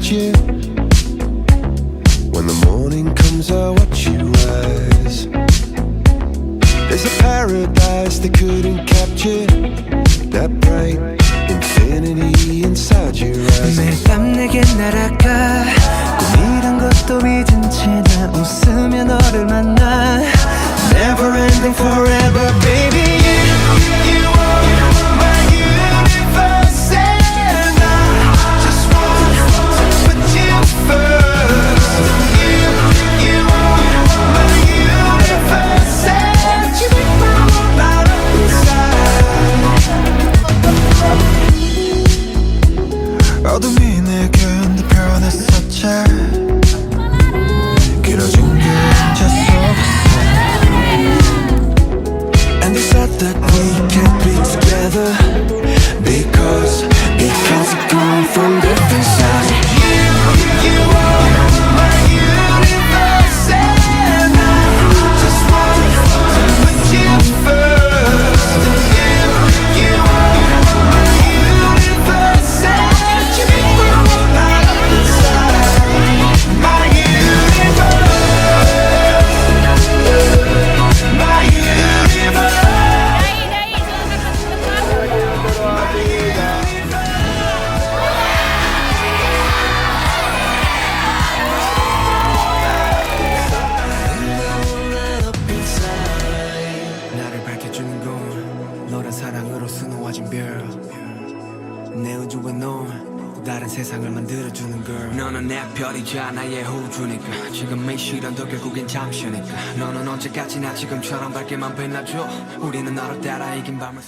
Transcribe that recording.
at you. When the morning comes I watch you rise. There's a paradise they couldn't capture, that bright infinity inside your eyes. 매일 밤 내게 날아가 꿈이란 것도 잊은 채 나 웃으며 너를 만나. Never ending forever baby. You are my universe and I just want to put you first. You are my universe and you make my world light up inside. 어둠이 내겐 더 변했었지. 길어진 그림자 속에서 And they said that we can't be together Because we're coming from different sides. You are my universe and I just want to put you first. You are my universe and you make my world light up inside. My universe, my universe. 나를 밝혀주는 건 너란 사랑으로 수놓아진 별. 내 우주와 넌 다른 세상을 만들어주는 걸. 너는 내 별이자 나의 호주니까 지금 이 시련도 결국엔 잠시니까. 너는 언제까지나 지금처럼 밝게만 빛나줘. 우리는 너를 따라 이긴 밤을